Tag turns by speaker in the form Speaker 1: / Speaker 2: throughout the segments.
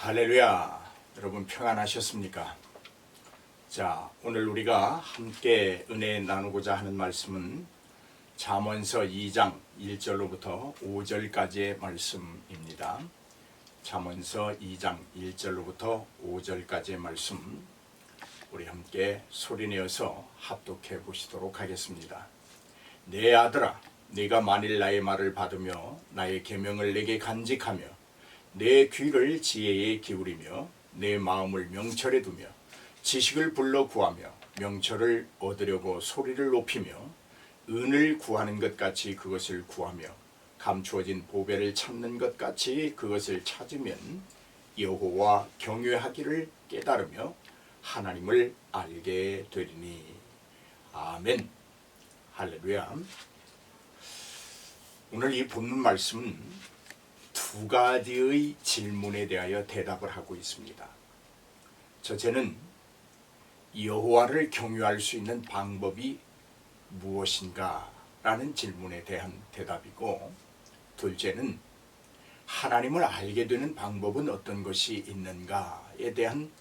Speaker 1: 할렐루야. 여러분 평안하셨습니까? 자, 오늘 우리가 함께 은혜 나누고자 하는 말씀은 잠언서 2장 1절로부터 5절까지의 말씀입니다. 잠언서 2장 1절로부터 5절까지의 말씀, 우리 함께 소리내어서 합독해 보시도록 하겠습니다. 내 아들아, 네가 만일 나의 말을 받으며 나의 계명을 내게 간직하며 내 귀를 지혜에 기울이며 내 마음을 명철에 두며 지식을 불러 구하며 명철을 얻으려고 소리를 높이며 은을 구하는 것 같이 그것을 구하며 감추어진 보배를 찾는 것 같이 그것을 찾으면 여호와 경외하기를 깨달으며 하나님을 알게 되리니. 아멘. 할렐루야. 오늘 이 본문 말씀은 두 가지의 질문에 대하여 대답을 하고 있습니다. 첫째는 여호와를 경유할 수 있는 방법이 무엇인가 라는 질문에 대한 대답이고, 둘째는 하나님을 알게 되는 방법은 어떤 것이 있는가에 대한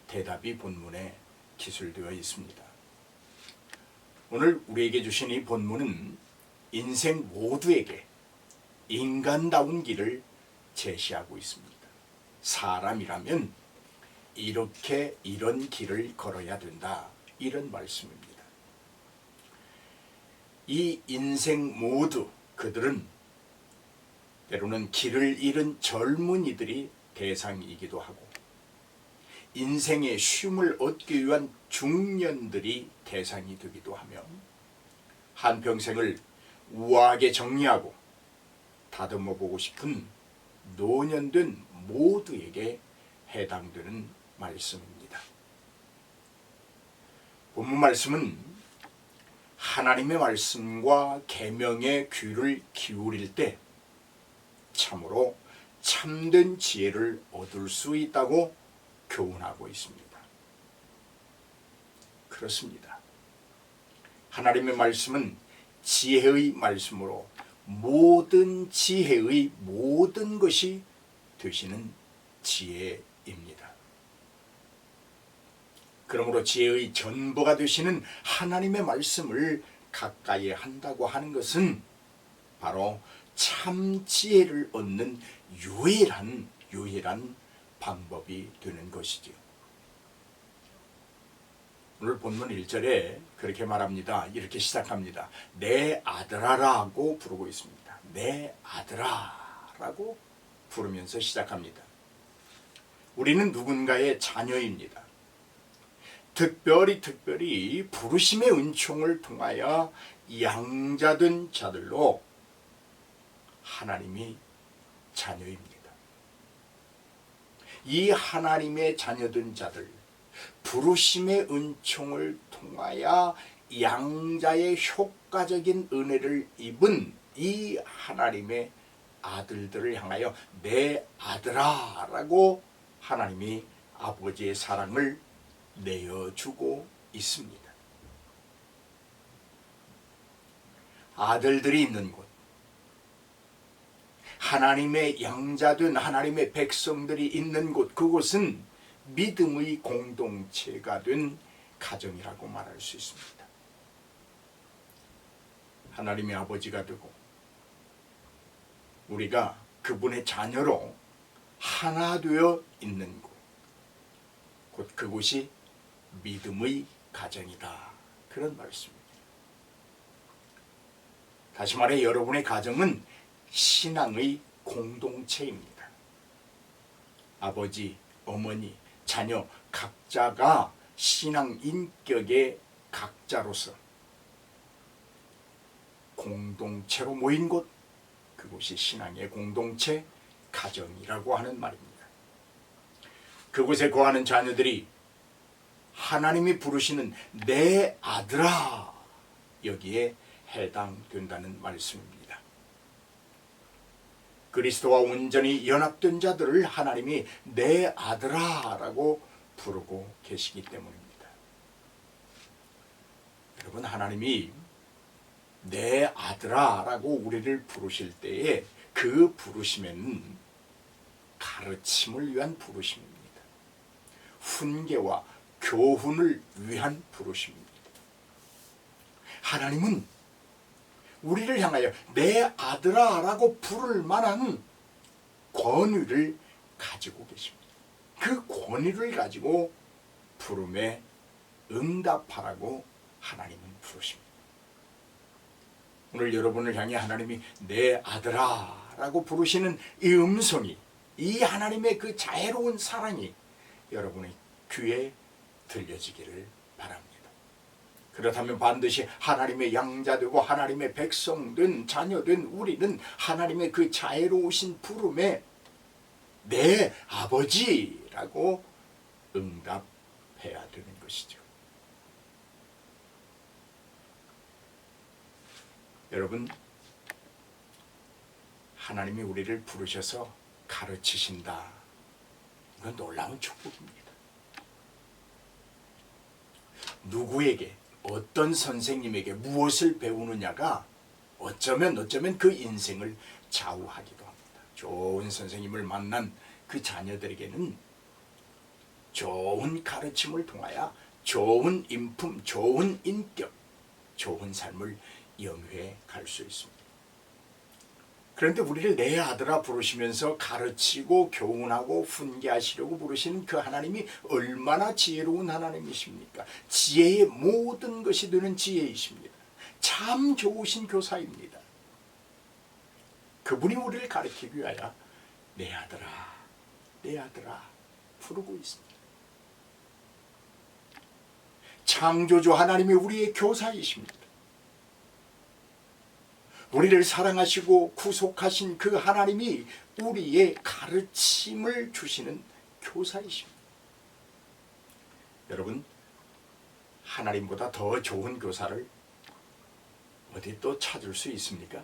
Speaker 1: 대답이 본문에 기술되어 있습니다. 오늘 우리에게 주신 이 본문은 인생 모두에게 인간다운 길을 제시하고 있습니다. 사람이라면 이렇게 이런 길을 걸어야 된다, 이런 말씀입니다. 이 인생 모두 그들은 때로는 길을 잃은 젊은이들이 대상이기도 하고 인생의 쉼을 얻기 위한 중년들이 대상이 되기도 하며 한평생을 우아하게 정리하고 다듬어 보고 싶은 노년된 모두에게 해당되는 말씀입니다. 본문 말씀은 하나님의 말씀과 계명의 귀를 기울일 때 참으로 참된 지혜를 얻을 수 있다고 교훈하고 있습니다. 그렇습니다. 하나님의 말씀은 지혜의 말씀으로 모든 지혜의 모든 것이 되시는 지혜입니다. 그러므로 지혜의 전부가 되시는 하나님의 말씀을 가까이 한다고 하는 것은 바로 참 지혜를 얻는 유일한 방법이 되는 것이죠. 오늘 본문 1절에 그렇게 말합니다. 이렇게 시작합니다. 내 아들아라고 부르고 있습니다. 내 아들아라고 부르면서 시작합니다. 우리는 누군가의 자녀입니다. 특별히 부르심의 은총을 통하여 양자된 자들로 하나님이 자녀입니다. 이 하나님의 자녀된 자들, 부르심의 은총을 통하여 양자의 효과적인 은혜를 입은 이 하나님의 아들들을 향하여 내 아들아 라고 하나님이 아버지의 사랑을 내어주고 있습니다. 아들들이 있는 곳, 하나님의 양자된 하나님의 백성들이 있는 곳, 그곳은 믿음의 공동체가 된 가정이라고 말할 수 있습니다. 하나님의 아버지가 되고 우리가 그분의 자녀로 하나 되어 있는 곳, 곧 그곳이 믿음의 가정이다, 그런 말씀입니다. 다시 말해 여러분의 가정은 신앙의 공동체입니다. 아버지, 어머니, 자녀 각자가 신앙 인격의 각자로서 공동체로 모인 곳, 그곳이 신앙의 공동체, 가정이라고 하는 말입니다. 그곳에 거하는 자녀들이 하나님이 부르시는 내 아들아, 여기에 해당된다는 말씀입니다. 그리스도와 온전히 연합된 자들을 하나님이 내 아들아 라고 부르고 계시기 때문입니다. 여러분, 하나님이 내 아들아 라고 우리를 부르실 때에 그 부르심에는 가르침을 위한 부르심입니다. 훈계와 교훈을 위한 부르심입니다. 하나님은 우리를 향하여 내 아들아 라고 부를 만한 권위를 가지고 계십니다. 그 권위를 가지고 부름에 응답하라고 하나님은 부르십니다. 오늘 여러분을 향해 하나님이 내 아들아 라고 부르시는 이 음성이, 이 하나님의 그 자애로운 사랑이 여러분의 귀에 들려지기를 바랍니다. 그렇다면 반드시 하나님의 양자되고 하나님의 백성된 자녀된 우리는 하나님의 그 자애로우신 부름에 내 아버지라고 응답해야 되는 것이죠. 여러분, 하나님이 우리를 부르셔서 가르치신다. 이건 놀라운 축복입니다. 누구에게, 어떤 선생님에게 무엇을 배우느냐가 어쩌면 그 인생을 좌우하기도 합니다. 좋은 선생님을 만난 그 자녀들에게는 좋은 가르침을 통하여 좋은 인품, 좋은 인격, 좋은 삶을 영위해 갈 수 있습니다. 그런데 우리를 내 아들아 부르시면서 가르치고 교훈하고 훈계하시려고 부르시는 그 하나님이 얼마나 지혜로운 하나님이십니까? 지혜의 모든 것이 되는 지혜이십니다. 참 좋으신 교사입니다. 그분이 우리를 가르치기 위하여 내 아들아, 내 아들아 부르고 있습니다. 창조주 하나님이 우리의 교사이십니다. 우리를 사랑하시고 구속하신 그 하나님이 우리의 가르침을 주시는 교사이십니다. 여러분, 하나님보다 더 좋은 교사를 어디 또 찾을 수 있습니까?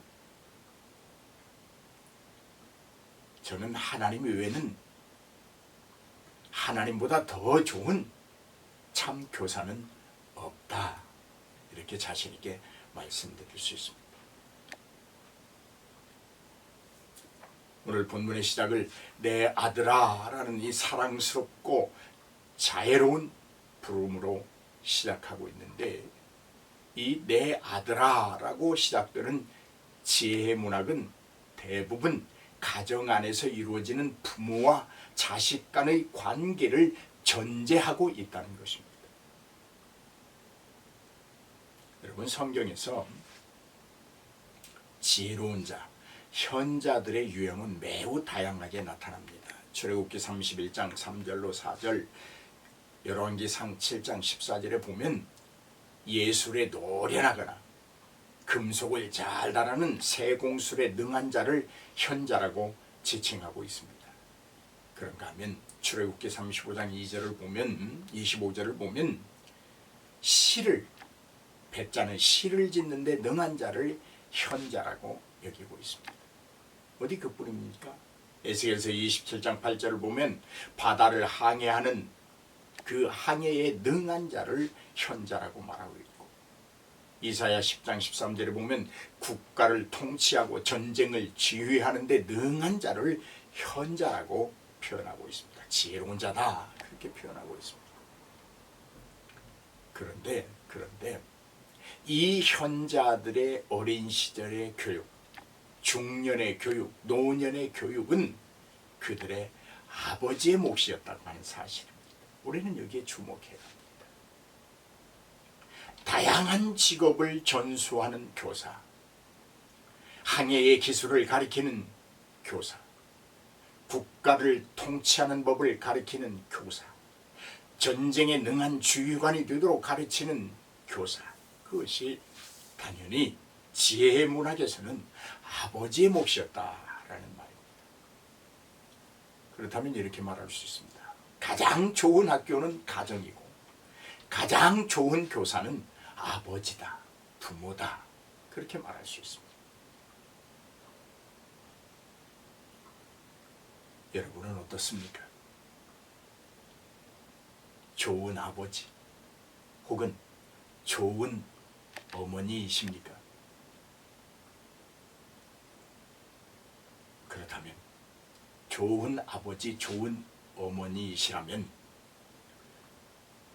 Speaker 1: 저는 하나님 외에는 하나님보다 더 좋은 참 교사는 없다. 이렇게 자신 있게 말씀드릴 수 있습니다. 오늘 본문의 시작을 내 아들아 라는 이 사랑스럽고 자애로운 부름으로 시작하고 있는데, 이 내 아들아 라고 시작되는 지혜의 문학은 대부분 가정 안에서 이루어지는 부모와 자식 간의 관계를 전제하고 있다는 것입니다. 여러분, 성경에서 지혜로운 자, 현자들의 유형은 매우 다양하게 나타납니다. 출애굽기 31장 3절로 4절, 열왕기상 7장 14절에 보면 예술에 노련하거나 금속을 잘 다루는 세공술에 능한 자를 현자라고 지칭하고 있습니다. 그런가 하면 출애굽기 35장 2절을 보면, 25절을 보면 배짜는 실을 짓는데 능한 자를 현자라고 여기고 있습니다. 어디 그뿐입니까? 에스겔서 27장 8절을 보면 바다를 항해하는 그 항해에 능한 자를 현자라고 말하고 있고, 이사야 10장 13절에 보면 국가를 통치하고 전쟁을 지휘하는데 능한 자를 현자라고 표현하고 있습니다. 지혜로운 자다, 그렇게 표현하고 있습니다. 그런데 이 현자들의 어린 시절의 교육, 중년의 교육, 노년의 교육은 그들의 아버지의 몫이었다고 하는 사실입니다. 우리는 여기에 주목해야 합니다. 다양한 직업을 전수하는 교사, 항해의 기술을 가리키는 교사, 국가를 통치하는 법을 가리키는 교사, 전쟁에 능한 주의관이 되도록 가르치는 교사, 그것이 당연히 지혜의 문학에서는 아버지의 몫이었다라는 말입니다. 그렇다면 이렇게 말할 수 있습니다. 가장 좋은 학교는 가정이고 가장 좋은 교사는 아버지다, 부모다, 그렇게 말할 수 있습니다. 여러분은 어떻습니까? 좋은 아버지 혹은 좋은 어머니이십니까? 그렇다면 좋은 아버지, 좋은 어머니이시라면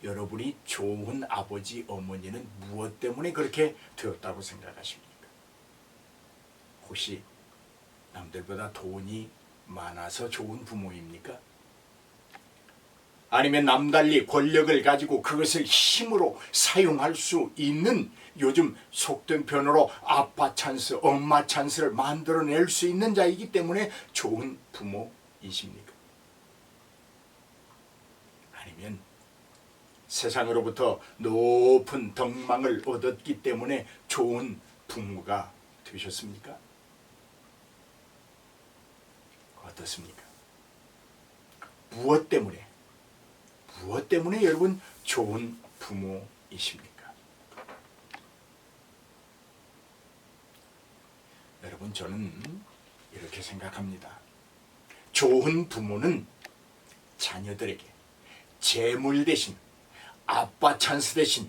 Speaker 1: 여러분이 좋은 아버지, 어머니는 무엇 때문에 그렇게 되었다고 생각하십니까? 혹시 남들보다 돈이 많아서 좋은 부모입니까? 아니면 남달리 권력을 가지고 그것을 힘으로 사용할 수 있는 요즘 속된 표현으로 아빠 찬스, 엄마 찬스를 만들어낼 수 있는 자이기 때문에 좋은 부모이십니까? 아니면 세상으로부터 높은 덕망을 얻었기 때문에 좋은 부모가 되셨습니까? 어떻습니까? 무엇 때문에 여러분 좋은 부모이십니까? 여러분, 저는 이렇게 생각합니다. 좋은 부모는 자녀들에게 재물 대신, 아빠 찬스 대신,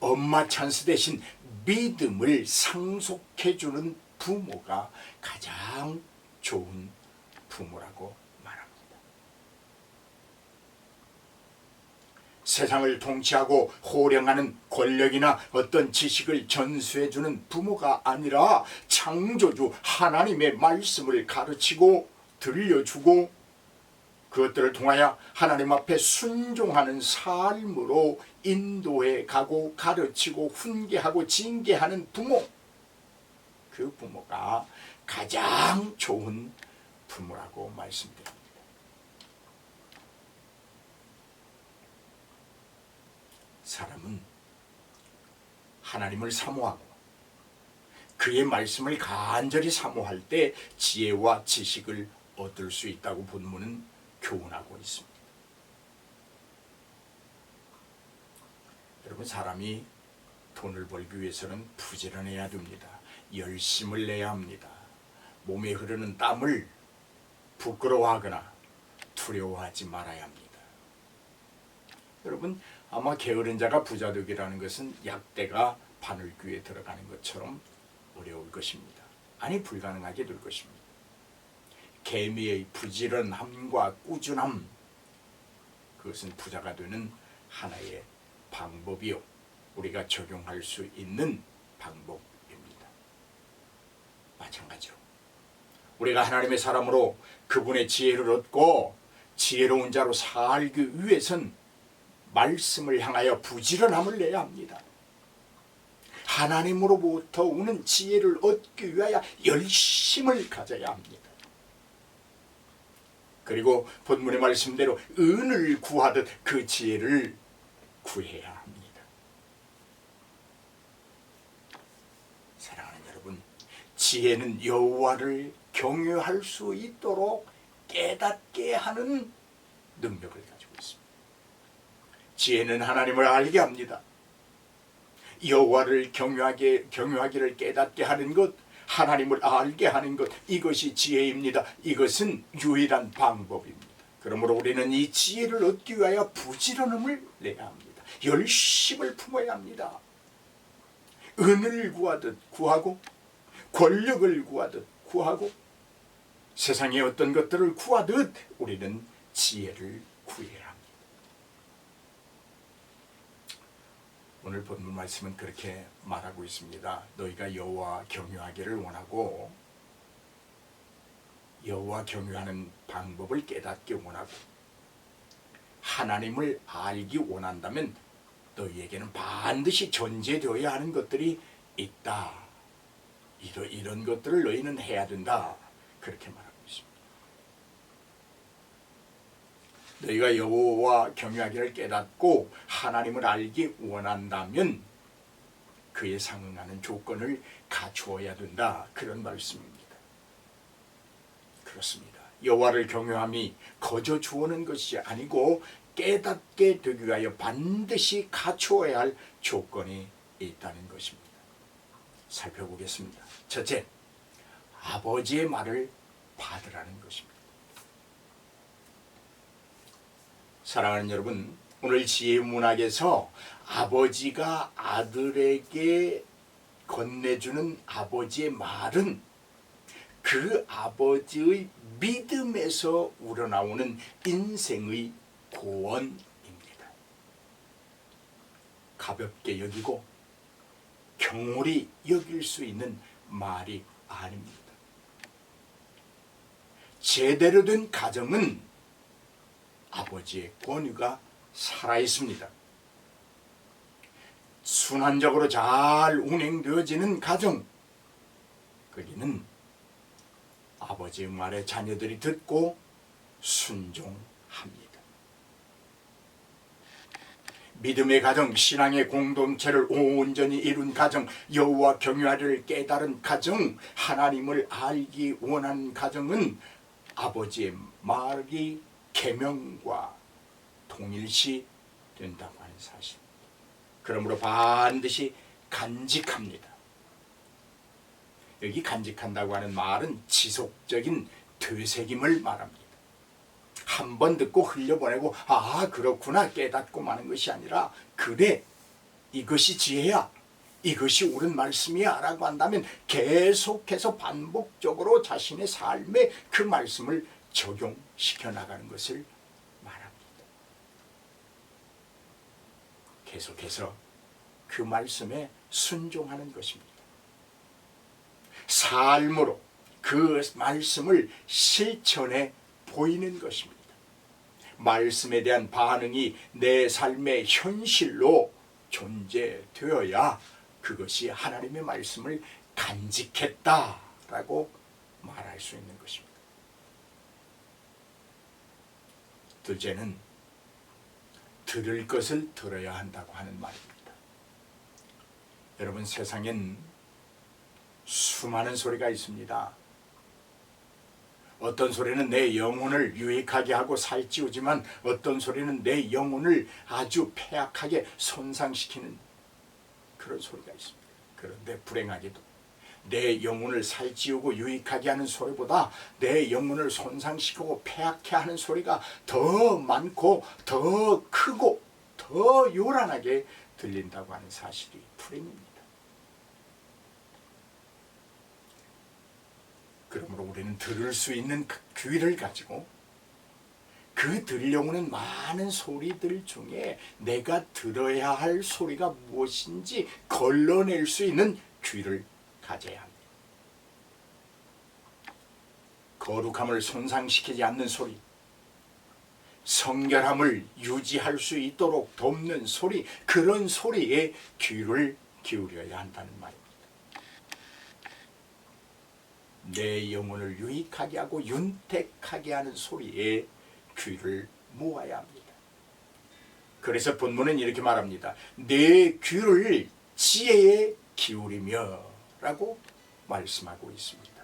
Speaker 1: 엄마 찬스 대신 믿음을 상속해주는 부모가 가장 좋은 부모라고 말합니다. 세상을 통치하고 호령하는 권력이나 어떤 지식을 전수해주는 부모가 아니라 창조주 하나님의 말씀을 가르치고 들려주고 그것들을 통하여 하나님 앞에 순종하는 삶으로 인도해 가고 가르치고 훈계하고 징계하는 부모, 그 부모가 가장 좋은 부모라고 말씀드립니다. 사람은 하나님을 사모하고 그의 말씀을 간절히 사모할 때 지혜와 지식을 얻을 수 있다고 본문은 교훈하고 있습니다. 여러분, 사람이 돈을 벌기 위해서는 부지런해야 됩니다. 열심을 내야 합니다. 몸에 흐르는 땀을 부끄러워하거나 두려워하지 말아야 합니다. 여러분, 아마 게으른 자가 부자 되기라는 것은 약대가 바늘귀에 들어가는 것처럼 어려울 것입니다. 아니, 불가능하게 될 것입니다. 개미의 부지런함과 꾸준함, 그것은 부자가 되는 하나의 방법이요, 우리가 적용할 수 있는 방법입니다. 마찬가지로 우리가 하나님의 사람으로 그분의 지혜를 얻고 지혜로운 자로 살기 위해선 말씀을 향하여 부지런함을 내야 합니다. 하나님으로부터 오는 지혜를 얻기 위하여 열심을 가져야 합니다. 그리고 본문의 말씀대로 은을 구하듯 그 지혜를 구해야 합니다. 사랑하는 여러분, 지혜는 여호와를 경외할 수 있도록 깨닫게 하는 능력을 가지고 있습니다. 지혜는 하나님을 알게 합니다. 여호와를 경외하기를 깨닫게 하는 것, 하나님을 알게 하는 것, 이것이 지혜입니다. 이것은 유일한 방법입니다. 그러므로 우리는 이 지혜를 얻기 위하여 부지런함을 내야 합니다. 열심을 품어야 합니다. 은을 구하듯 구하고 권력을 구하듯 구하고 세상의 어떤 것들을 구하듯 우리는 지혜를 구해야 합니다. 오늘 본문 말씀은 그렇게 말하고 있습니다. 너희가 여호와 경유하기를 원하고 여호와 경유하는 방법을 깨닫기 원하고 하나님을 알기 원한다면 너희에게는 반드시 전제되어야 하는 것들이 있다. 이런 것들을 너희는 해야 된다. 그렇게 말합니다. 너희가 여호와 경외하기를 깨닫고 하나님을 알기 원한다면 그에 상응하는 조건을 갖추어야 된다. 그런 말씀입니다. 그렇습니다. 여호와를 경외함이 거저 주어는 것이 아니고 깨닫게 되기 위하여 반드시 갖추어야 할 조건이 있다는 것입니다. 살펴보겠습니다. 첫째, 아버지의 말을 받으라는 것입니다. 사랑하는 여러분, 오늘 지혜 문학에서 아버지가 아들에게 건네주는 아버지의 말은 그 아버지의 믿음에서 우러나오는 인생의 고언입니다. 가볍게 여기고 경홀히 여길 수 있는 말이 아닙니다. 제대로 된 가정은 아버지의 권위가 살아있습니다. 순환적으로 잘 운행되어지는 가정, 거기는 아버지의 말에 자녀들이 듣고 순종합니다. 믿음의 가정, 신앙의 공동체를 온전히 이룬 가정, 여호와 경외하리를 깨달은 가정, 하나님을 알기 원하는 가정은 아버지의 말이 계명과 동일시 된다고 하는 사실입니다. 그러므로 반드시 간직합니다. 여기 간직한다고 하는 말은 지속적인 되새김을 말합니다. 한 번 듣고 흘려보내고 아 그렇구나 깨닫고 마는 것이 아니라 그래 이것이 지혜야 이것이 옳은 말씀이야 라고 한다면 계속해서 반복적으로 자신의 삶에 그 말씀을 적용시켜 나가는 것을 말합니다. 계속해서 그 말씀에 순종하는 것입니다. 삶으로 그 말씀을 실천해 보이는 것입니다. 말씀에 대한 반응이 내 삶의 현실로 존재되어야 그것이 하나님의 말씀을 간직했다라고 말할 수 있는 것입니다. 둘째는 들을 것을 들어야 한다고 하는 말입니다. 여러분 세상엔 수많은 소리가 있습니다. 어떤 소리는 내 영혼을 유익하게 하고 살찌우지만 어떤 소리는 내 영혼을 아주 폐악하게 손상시키는 그런 소리가 있습니다. 그런데 불행하게도 내 영혼을 살찌우고 유익하게 하는 소리보다 내 영혼을 손상시키고 폐악해 하는 소리가 더 많고 더 크고 더 요란하게 들린다고 하는 사실이 불행입니다. 그러므로 우리는 들을 수 있는 그 귀를 가지고 그 들려오는 많은 소리들 중에 내가 들어야 할 소리가 무엇인지 걸러낼 수 있는 귀를 가져야 합니다. 거룩함을 손상시키지 않는 소리, 성결함을 유지할 수 있도록 돕는 소리, 그런 소리에 귀를 기울여야 한다는 말입니다. 내 영혼을 유익하게 하고 윤택하게 하는 소리에 귀를 모아야 합니다. 그래서 본문은 이렇게 말합니다. 내 귀를 지혜에 기울이며 라고 말씀하고 있습니다.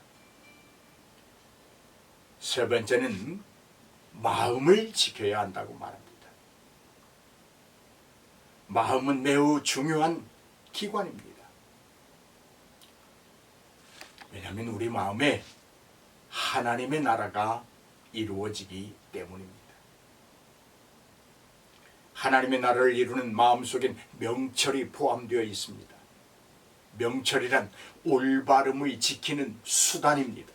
Speaker 1: 세 번째는 마음을 지켜야 한다고 말합니다. 마음은 매우 중요한 기관입니다. 왜냐하면 우리 마음에 하나님의 나라가 이루어지기 때문입니다. 하나님의 나라를 이루는 마음속엔 명철이 포함되어 있습니다. 명철이란 올바름을 지키는 수단입니다.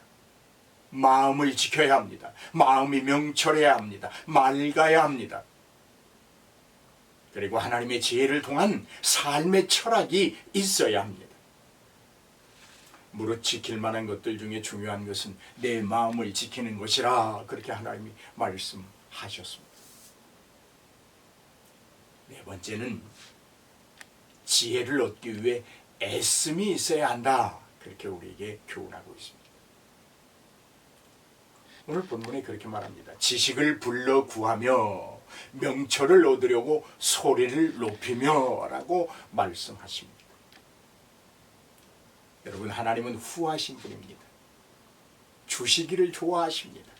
Speaker 1: 마음을 지켜야 합니다. 마음이 명철해야 합니다. 맑아야 합니다. 그리고 하나님의 지혜를 통한 삶의 철학이 있어야 합니다. 무릇 지킬 만한 것들 중에 중요한 것은 내 마음을 지키는 것이라 그렇게 하나님이 말씀하셨습니다. 네 번째는 지혜를 얻기 위해 애씀이 있어야 한다 그렇게 우리에게 교훈하고 있습니다. 오늘 본문에 그렇게 말합니다. 지식을 불러 구하며 명철을 얻으려고 소리를 높이며 라고 말씀하십니다. 여러분 하나님은 후하신 분입니다. 주시기를 좋아하십니다.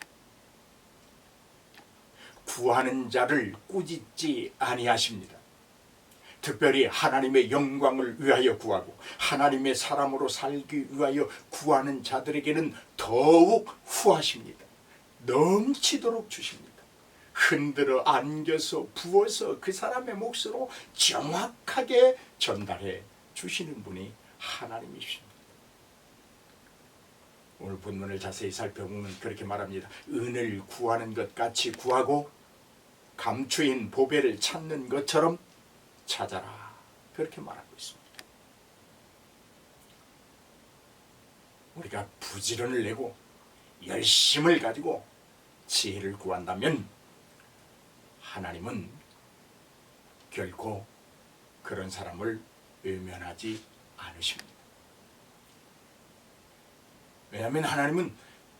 Speaker 1: 구하는 자를 꾸짖지 아니하십니다. 특별히 하나님의 영광을 위하여 구하고 하나님의 사람으로 살기 위하여 구하는 자들에게는 더욱 후하십니다. 넘치도록 주십니다. 흔들어 안겨서 부어서 그 사람의 몫으로 정확하게 전달해 주시는 분이 하나님이십니다. 오늘 본문을 자세히 살펴보면 그렇게 말합니다. 은을 구하는 것 같이 구하고 감추인 보배를 찾는 것처럼 찾아라. 그렇게 말하고 있습니다. 우리가 부지런을 내고 열심을 가지고 지혜를 구한다면 하나님은 결코 그런 사람을 외면하지 않으십니다. 왜냐하면 하나님은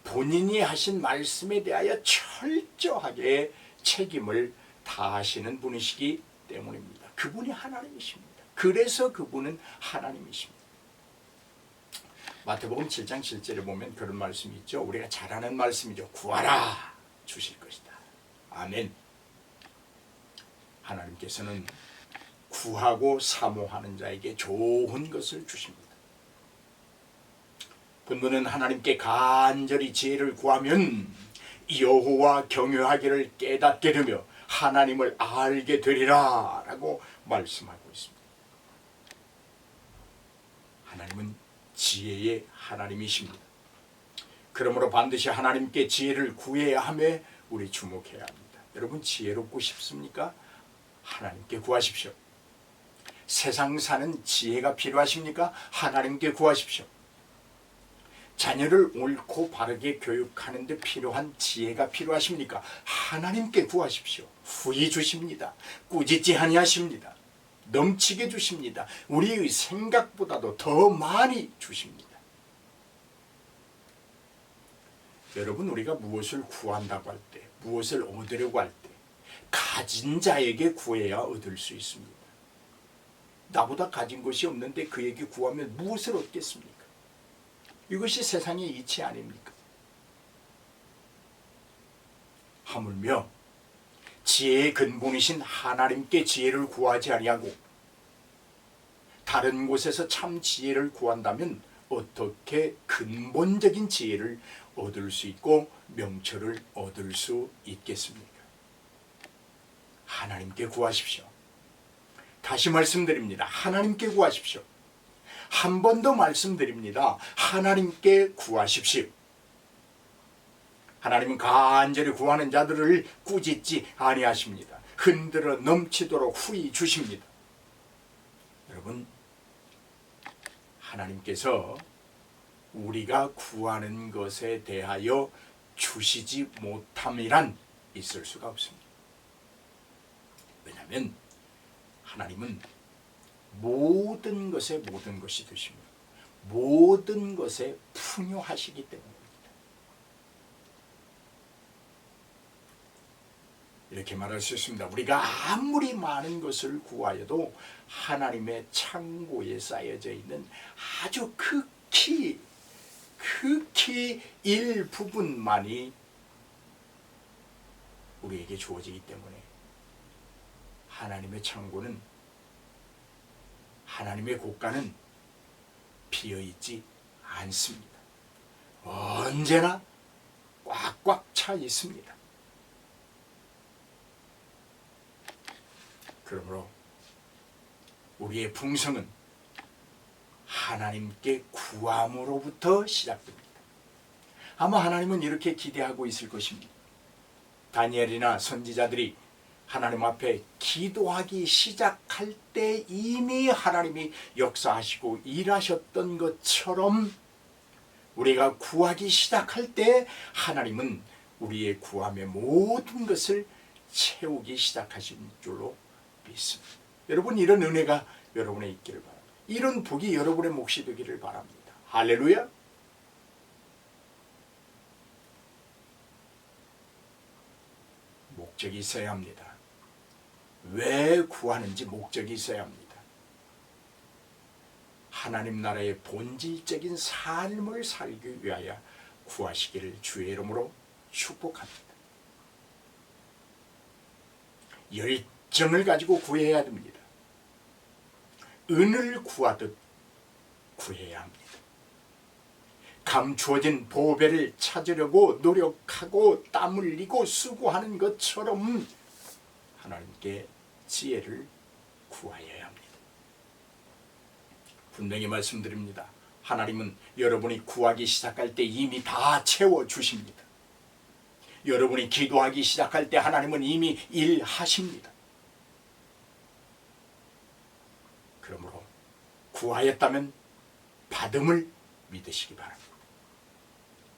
Speaker 1: 본인이 하신 말씀에 대하여 철저하게 책임을 다하시는 분이시기 때문입니다. 그분이 하나님이십니다. 그래서 그분은 하나님이십니다. 마태복음 7장 7절에 보면 그런 말씀이 있죠. 우리가 잘 아는 말씀이죠. 구하라 주실 것이다. 아멘. 하나님께서는 구하고 사모하는 자에게 좋은 것을 주십니다. 본문은 하나님께 간절히 지혜를 구하면 여호와 경외하기를 깨닫게 되며 하나님을 알게 되리라 라고 말씀하고 있습니다. 하나님은 지혜의 하나님이십니다. 그러므로 반드시 하나님께 지혜를 구해야 하며 우리 주목해야 합니다. 여러분 지혜롭고 싶습니까? 하나님께 구하십시오. 세상 사는 지혜가 필요하십니까? 하나님께 구하십시오. 자녀를 옳고 바르게 교육하는 데 필요한 지혜가 필요하십니까? 하나님께 구하십시오. 후히 주십니다. 꾸짖지 아니하십니다. 넘치게 주십니다. 우리의 생각보다도 더 많이 주십니다. 여러분 우리가 무엇을 구한다고 할 때, 무엇을 얻으려고 할 때 가진 자에게 구해야 얻을 수 있습니다. 나보다 가진 것이 없는데 그에게 구하면 무엇을 얻겠습니까? 이것이 세상의 이치 아닙니까? 하물며 지혜의 근본이신 하나님께 지혜를 구하지 아니하고 다른 곳에서 참 지혜를 구한다면 어떻게 근본적인 지혜를 얻을 수 있고 명철을 얻을 수 있겠습니까? 하나님께 구하십시오. 다시 말씀드립니다. 하나님께 구하십시오. 한 번 더 말씀드립니다. 하나님께 구하십시오. 하나님은 간절히 구하는 자들을 꾸짖지 아니하십니다. 흔들어 넘치도록 후히 주십니다. 여러분, 하나님께서 우리가 구하는 것에 대하여 주시지 못함이란 있을 수가 없습니다. 왜냐하면 하나님은 모든 것에 모든 것이 되시며 모든 것에 풍요하시기 때문입니다. 이렇게 말할 수 있습니다. 우리가 아무리 많은 것을 구하여도 하나님의 창고에 쌓여져 있는 아주 극히 일부분만이 우리에게 주어지기 때문에 하나님의 창고는, 하나님의 곳간은 비어있지 않습니다. 언제나 꽉꽉 차 있습니다. 그러므로 우리의 풍성은 하나님께 구함으로부터 시작됩니다. 아마 하나님은 이렇게 기대하고 있을 것입니다. 다니엘이나 선지자들이 하나님 앞에 기도하기 시작할 때 이미 하나님이 역사하시고 일하셨던 것처럼 우리가 구하기 시작할 때 하나님은 우리의 구함의 모든 것을 채우기 시작하신 줄로 믿습니다. 여러분, 이런 은혜가 여러분의 있기를 바랍니다. 이런 복이 여러분의 몫이 되기를 바랍니다. 할렐루야. 목적이 있어야 합니다. 왜 구하는지 목적이 있어야 합니다. 하나님 나라의 본질적인 삶을 살기 위하여 구하시기를 주의 이름으로 축복합니다. 열정을 가지고 구해야 됩니다. 은을 구하듯 구해야 합니다. 감추어진 보배를 찾으려고 노력하고 땀 흘리고 수고하는 것처럼 하나님께 지혜를 구하여야 합니다. 분명히 말씀드립니다. 하나님은 여러분이 구하기 시작할 때 이미 다 채워주십니다. 여러분이 기도하기 시작할 때 하나님은 이미 일하십니다. 그러므로 구하였다면 받음을 믿으시기 바랍니다.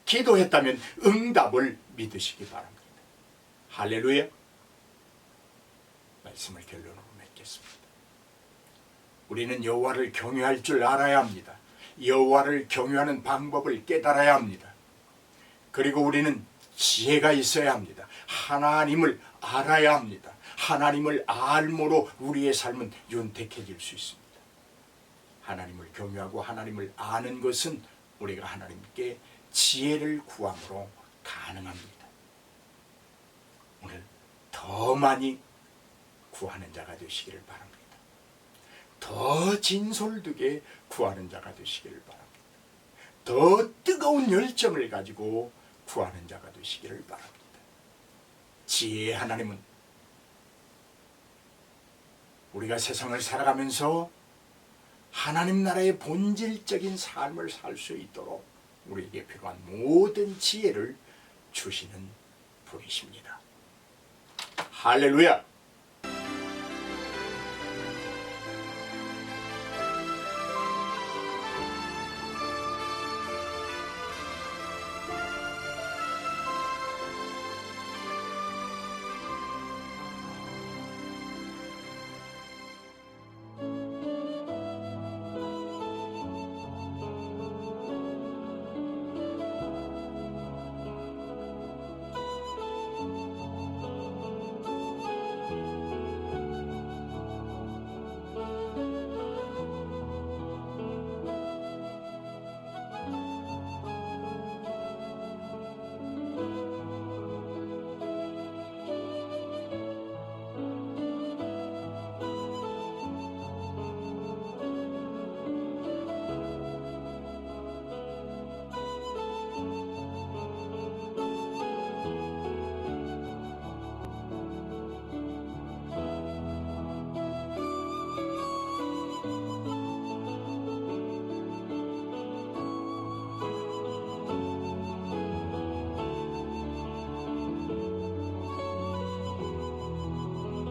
Speaker 1: 기도했다면 응답을 믿으시기 바랍니다. 할렐루야. 말씀을 결론으로 맺겠습니다. 우리는 여호와를 경외할 줄 알아야 합니다. 여호와를 경외하는 방법을 깨달아야 합니다. 그리고 우리는 지혜가 있어야 합니다. 하나님을 알아야 합니다. 하나님을 알므로 우리의 삶은 윤택해질 수 있습니다. 하나님을 경외하고 하나님을 아는 것은 우리가 하나님께 지혜를 구함으로 가능합니다. 오늘 더 많이 구하는 자가 되시기를 바랍니다. 더 진솔되게 구하는 자가 되시기를 바랍니다. 더 뜨거운 열정을 가지고 구하는 자가 되시기를 바랍니다. 지혜의 하나님은 우리가 세상을 살아가면서 하나님 나라의 본질적인 삶을 살 수 있도록 우리에게 필요한 모든 지혜를 주시는 분이십니다. 할렐루야!